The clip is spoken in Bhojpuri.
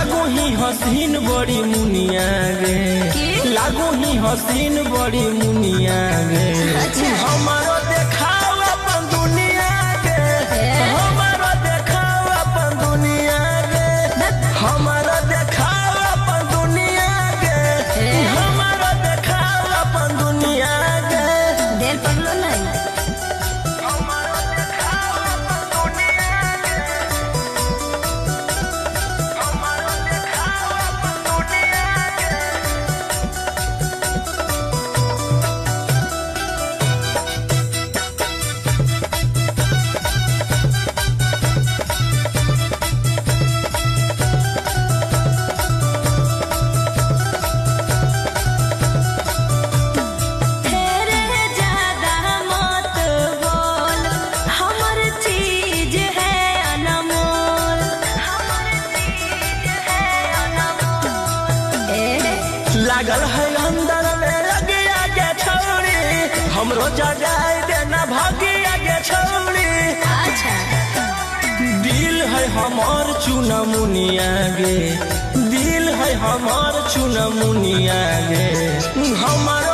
लागो ही हसीन बड़ी मुनिया गे, लागो ही हसीन बड़ी मुनिया गे। हमारो देखाओ अपन दुनिया गे, हमारो देखाओ अपन दुनिया गे, हमारो देखाओ अपन दुनिया गे, हमारो देखाओ अपन दुनिया गे। देर पड़लो नहीं लागल है अंदर में लगे आगे छौड़ी, हमरो जगाई देना भागी आगे छौड़ी। अच्छा दिल है हमार चुना मुनिया गे, दिल है हमार चुना मुनिया गे। हमारो